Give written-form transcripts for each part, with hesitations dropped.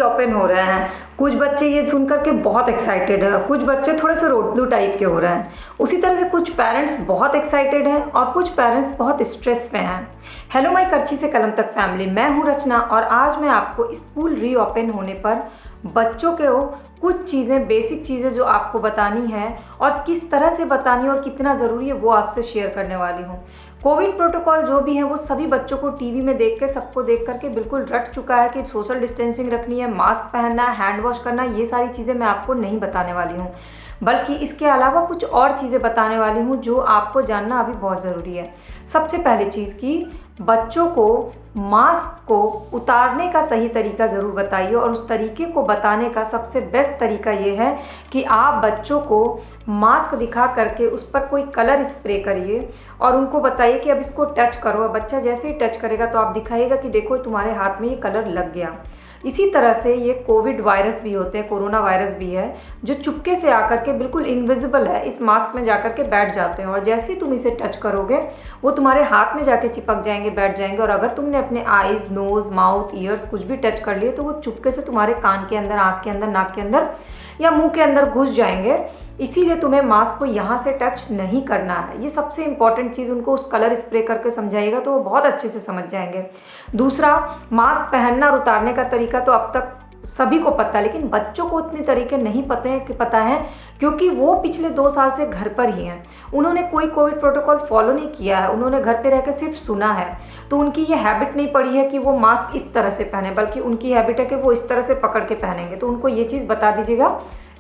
Reopen हो रहे हैं। कुछ बच्चे ये सुन कर के बहुत एक्साइटेड है, कुछ बच्चे थोड़े से रोतलू टाइप के हो रहे हैं। उसी तरह से कुछ पेरेंट्स बहुत एक्साइटेड हैं और कुछ पेरेंट्स बहुत स्ट्रेस में हैं। हेलो माय करची से कलम तक फैमिली, मैं हूँ रचना और आज मैं आपको स्कूल रीओपन होने पर बच्चों के कुछ चीज़ें, बेसिक चीज़ें जो आपको बतानी है और किस तरह से बतानी है और कितना ज़रूरी है वो आपसे शेयर करने वाली हूँ। कोविड प्रोटोकॉल जो भी है वो सभी बच्चों को टीवी में देख के, सबको देख करके बिल्कुल रट चुका है कि सोशल डिस्टेंसिंग रखनी है, मास्क पहनना है, हैंड वॉश करना है। ये सारी चीज़ें मैं आपको नहीं बताने वाली हूँ, बल्कि इसके अलावा कुछ और चीज़ें बताने वाली हूँ जो आपको जानना अभी बहुत ज़रूरी है। सबसे पहली चीज़ कि बच्चों को मास्क को उतारने का सही तरीका ज़रूर बताइए, और उस तरीके को बताने का सबसे बेस्ट तरीका ये है कि आप बच्चों को मास्क दिखा करके उस पर कोई कलर स्प्रे करिए और उनको बताइए कि अब इसको टच करो। बच्चा जैसे ही टच करेगा तो आप दिखाइएगा कि देखो तुम्हारे हाथ में ये कलर लग गया। इसी तरह से ये कोविड वायरस भी होते हैं, कोरोना वायरस भी है, जो चुपके से आकर के बिल्कुल इनविजिबल है, इस मास्क में जाकर के बैठ जाते हैं और जैसे ही तुम इसे टच करोगे वो तुम्हारे हाथ में जाके चिपक जाएंगे, बैठ जाएंगे। और अगर तुमने अपने आईज, नोज़, माउथ, ईयर्स कुछ भी टच कर लिए तो वो चुपके से तुम्हारे कान के अंदर, आँख के अंदर, नाक के अंदर या मुंह के अंदर घुस जाएंगे। इसीलिए तुम्हें मास्क को यहाँ से टच नहीं करना है। ये सबसे इम्पॉर्टेंट चीज़ उनको उस कलर स्प्रे करके समझाइएगा तो वो बहुत अच्छे से समझ जाएंगे। दूसरा, मास्क पहनना और उतारने का तरीका तो अब तक सभी को पता है, लेकिन बच्चों को इतने तरीके नहीं पता है क्योंकि वो पिछले 2 साल से घर पर ही हैं। उन्होंने कोई कोविड प्रोटोकॉल फॉलो नहीं किया है, उन्होंने घर पे रह कर सिर्फ सुना है, तो उनकी ये हैबिट नहीं पड़ी है कि वो मास्क इस तरह से पहने, बल्कि उनकी हैबिट है कि वो इस तरह से पकड़ के पहनेंगे। तो उनको ये चीज़ बता दीजिएगा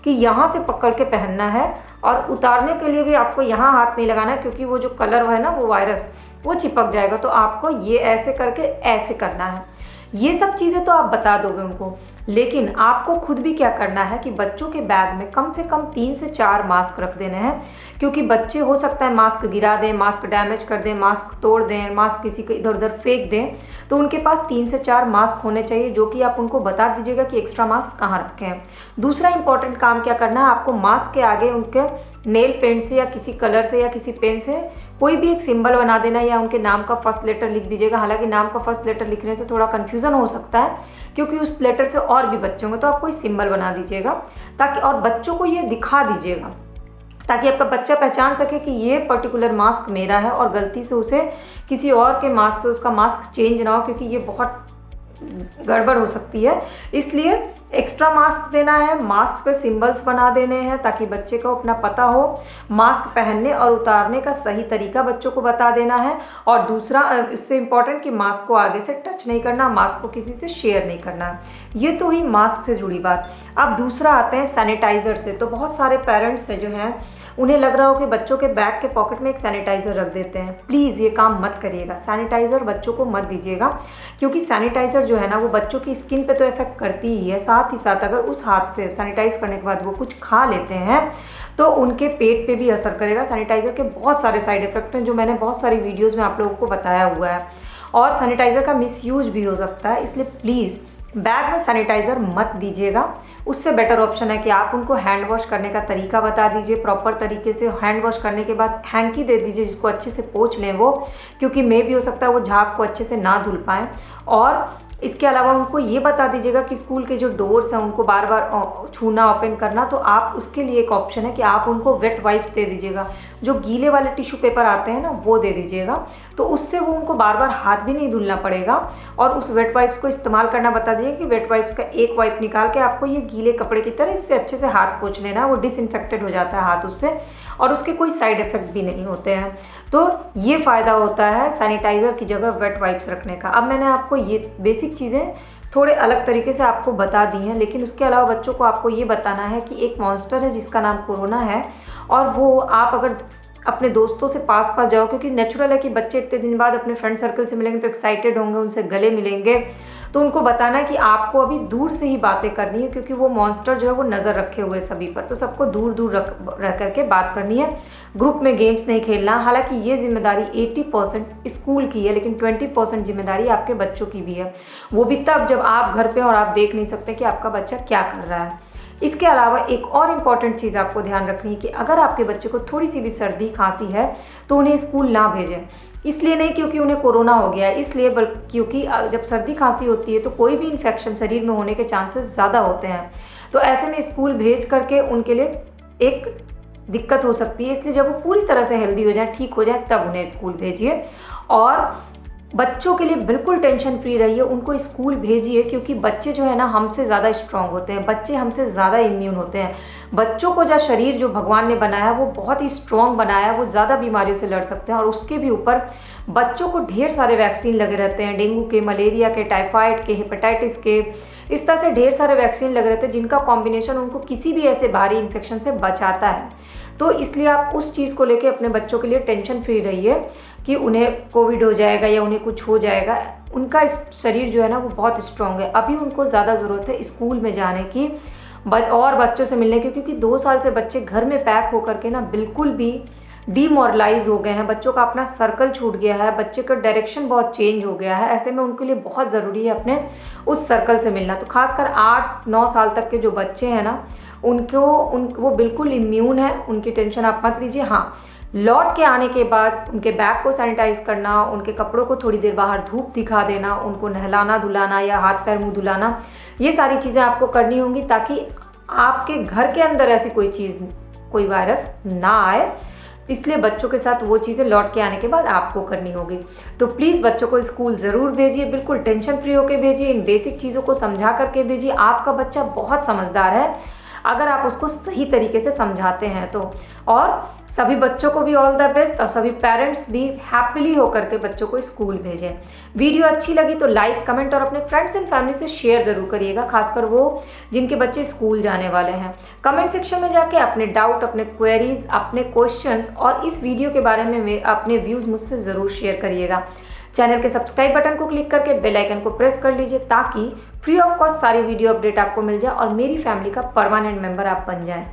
कि यहाँ से पकड़ के पहनना है और उतारने के लिए भी आपको यहाँ हाथ नहीं लगाना है, क्योंकि वो जो कलर है ना, वो वायरस वो चिपक जाएगा। तो आपको ये ऐसे करके ऐसे करना है। ये सब चीज़ें तो आप बता दोगे उनको, लेकिन आपको खुद भी क्या करना है कि बच्चों के बैग में कम से कम 3 से 4 मास्क रख देने हैं, क्योंकि बच्चे हो सकता है मास्क गिरा दें, मास्क डैमेज कर दें, मास्क तोड़ दें, मास्क किसी को इधर उधर फेंक दें। तो उनके पास 3 से 4 मास्क होने चाहिए, जो कि आप उनको बता दीजिएगा कि एक्स्ट्रा मास्क कहाँ रखे हैं। दूसरा इंपॉर्टेंट काम क्या करना है, आपको मास्क के आगे उनके नेल पेंट से या किसी कलर से या किसी पेन से कोई भी एक सिंबल बना देना, या उनके नाम का फर्स्ट लेटर लिख दीजिएगा। हालांकि नाम का फर्स्ट लेटर लिखने से थोड़ा कन्फ्यूज़न हो सकता है, क्योंकि उस लेटर से और भी बच्चे होंगे, तो आप कोई सिंबल बना दीजिएगा ताकि, और बच्चों को ये दिखा दीजिएगा ताकि आपका बच्चा पहचान सके कि ये पर्टिकुलर मास्क मेरा है, और गलती से उसे किसी और के मास्क से उसका मास्क चेंज ना हो, क्योंकि ये बहुत गड़बड़ हो सकती है। इसलिए एक्स्ट्रा मास्क देना है, मास्क पे सिंबल्स बना देने हैं ताकि बच्चे को अपना पता हो। मास्क पहनने और उतारने का सही तरीका बच्चों को बता देना है। और दूसरा, इससे इम्पॉर्टेंट कि मास्क को आगे से टच नहीं करना, मास्क को किसी से शेयर नहीं करना है। ये तो ही मास्क से जुड़ी बात। अब दूसरा आते हैं सैनिटाइज़र से। तो बहुत सारे पेरेंट्स हैं जो हैं, उन्हें लग रहा हो कि बच्चों के बैग के पॉकेट में एक सैनिटाइज़र रख देते हैं। प्लीज़ ये काम मत करिएगा, सैनिटाइज़र बच्चों को मत दीजिएगा, क्योंकि सैनिटाइज़र जो है ना, वो बच्चों की स्किन पे तो इफेक्ट करती ही है, साथ ही साथ अगर उस हाथ से सैनिटाइज़ करने के बाद वो कुछ खा लेते हैं तो उनके पेट पे भी असर करेगा। सैनिटाइज़र के बहुत सारे साइड इफ़ेक्ट हैं जो मैंने बहुत सारी वीडियोज़ में आप लोगों को बताया हुआ है, और सैनिटाइज़र का मिसयूज भी हो सकता है। इसलिए प्लीज़ बैग में सैनिटाइज़र मत दीजिएगा। उससे बेटर ऑप्शन है कि आप उनको हैंड वॉश करने का तरीका बता दीजिए, प्रॉपर तरीके से हैंड वॉश करने के बाद हैंकी दे दीजिए जिसको अच्छे से पोंछ लें वो, क्योंकि मे भी हो सकता है वो झाग को अच्छे से ना धुल पाएँ। और इसके अलावा उनको ये बता दीजिएगा कि स्कूल के जो डोर्स हैं उनको बार बार छूना, ओपन करना, तो आप उसके लिए एक ऑप्शन है कि आप उनको वेट वाइप्स दे दीजिएगा। जो गीले वाले टिश्यू पेपर आते हैं ना, वो दे दीजिएगा, तो उससे वो उनको बार बार हाथ भी नहीं धुलना पड़ेगा। और उस वेट वाइप्स को इस्तेमाल करना बता दीजिए कि वेट वाइप्स का एक वाइप निकाल के आपको ये गीले कपड़े की तरह इससे अच्छे से हाथ पोंछ लेना, वो डिसइंफेक्टेड हो जाता है हाथ उससे, और उसके कोई साइड इफ़ेक्ट भी नहीं होते हैं। तो ये फ़ायदा होता है सैनिटाइज़र की जगह वेट वाइप्स रखने का। अब मैंने आपको ये बेसिक चीज़ें थोड़े अलग तरीके से आपको बता दी हैं, लेकिन उसके अलावा बच्चों को आपको ये बताना है कि एक मॉन्स्टर है जिसका नाम कोरोना है, और वो आप अगर अपने दोस्तों से पास जाओ, क्योंकि नेचुरल है कि बच्चे इतने दिन बाद अपने फ्रेंड सर्कल से मिलेंगे तो एक्साइटेड होंगे, उनसे गले मिलेंगे, तो उनको बताना है कि आपको अभी दूर से ही बातें करनी है, क्योंकि वो मॉन्स्टर जो है वो नज़र रखे हुए सभी पर, तो सबको दूर दूर रह करके बात करनी है। ग्रुप में गेम्स नहीं खेलना। हालांकि ये जिम्मेदारी 80% स्कूल की है, लेकिन 20% जिम्मेदारी आपके बच्चों की भी है, वो भी तब जब आप घर पे और आप देख नहीं सकते कि आपका बच्चा क्या कर रहा है। इसके अलावा एक और इम्पॉर्टेंट चीज़ आपको ध्यान रखनी है कि अगर आपके बच्चे को थोड़ी सी भी सर्दी खांसी है तो उन्हें स्कूल ना भेजें। इसलिए नहीं क्योंकि उन्हें कोरोना हो गया है, इसलिए क्योंकि जब सर्दी खांसी होती है तो कोई भी इन्फेक्शन शरीर में होने के चांसेस ज़्यादा होते हैं। तो ऐसे में स्कूल भेज करके उनके लिए एक दिक्कत हो सकती है, इसलिए जब वो पूरी तरह से हेल्दी हो जाए, ठीक हो जाए, तब उन्हें स्कूल भेजिए। और बच्चों के लिए बिल्कुल टेंशन फ्री रहिए, उनको स्कूल भेजिए, क्योंकि बच्चे जो है ना हमसे ज़्यादा स्ट्रांग होते हैं, बच्चे हमसे ज़्यादा इम्यून होते हैं। बच्चों को जो शरीर जो भगवान ने बनाया वो बहुत ही स्ट्रांग बनाया, वो ज़्यादा बीमारियों से लड़ सकते हैं। और उसके भी ऊपर बच्चों को ढेर सारे वैक्सीन लगे रहते हैं, डेंगू के, मलेरिया के, टाइफाइड के, हेपेटाइटिस के, इस तरह से ढेर सारे वैक्सीन लगे रहते हैं जिनका कॉम्बिनेशन उनको किसी भी ऐसे भारी इन्फेक्शन से बचाता है। तो इसलिए आप उस चीज़ को लेके अपने बच्चों के लिए टेंशन फ्री रहिए कि उन्हें कोविड हो जाएगा या उन्हें कुछ हो जाएगा। उनका शरीर जो है ना वो बहुत स्ट्रांग है। अभी उनको ज़्यादा ज़रूरत है स्कूल में जाने की और बच्चों से मिलने की, क्योंकि 2 साल से बच्चे घर में पैक होकर के ना बिल्कुल भी डीमोरलाइज हो गए हैं। बच्चों का अपना सर्कल छूट गया है, बच्चे का डायरेक्शन बहुत चेंज हो गया है। ऐसे में उनके लिए बहुत ज़रूरी है अपने उस सर्कल से मिलना। तो खासकर 8-9 साल तक के जो बच्चे हैं ना वो बिल्कुल इम्यून है, उनकी टेंशन आप मत लीजिए। हाँ, लौट के आने के बाद उनके बैग को सैनिटाइज करना, उनके कपड़ों को थोड़ी देर बाहर धूप दिखा देना, उनको नहलाना धुलाना या हाथ पैर मुंह धुलाना, ये सारी चीज़ें आपको करनी होंगी ताकि आपके घर के अंदर ऐसी कोई वायरस ना आए। इसलिए बच्चों के साथ वो चीज़ें लौट के आने के बाद आपको करनी होगी। तो प्लीज़ बच्चों को स्कूल ज़रूर भेजिए, बिल्कुल टेंशन फ्री होकर भेजिए, इन बेसिक चीज़ों को समझा करके भेजिए। आपका बच्चा बहुत समझदार है अगर आप उसको सही तरीके से समझाते हैं तो। और सभी बच्चों को भी ऑल द बेस्ट, और सभी पेरेंट्स भी हैप्पीली होकर के बच्चों को स्कूल भेजें। वीडियो अच्छी लगी तो लाइक, कमेंट और अपने फ्रेंड्स एंड फैमिली से शेयर ज़रूर करिएगा, खासकर वो जिनके बच्चे स्कूल जाने वाले हैं। कमेंट सेक्शन में जाके अपने डाउट, अपने क्वेरीज, अपने क्वेश्चंस और इस वीडियो के बारे में अपने व्यूज़ मुझसे ज़रूर शेयर करिएगा। चैनल के सब्सक्राइब बटन को क्लिक करके बेल आइकन को प्रेस कर लीजिए ताकि फ्री ऑफ कॉस्ट सारी वीडियो अपडेट आपको मिल जाए और मेरी फैमिली का परमानेंट मेंबर आप बन जाएं।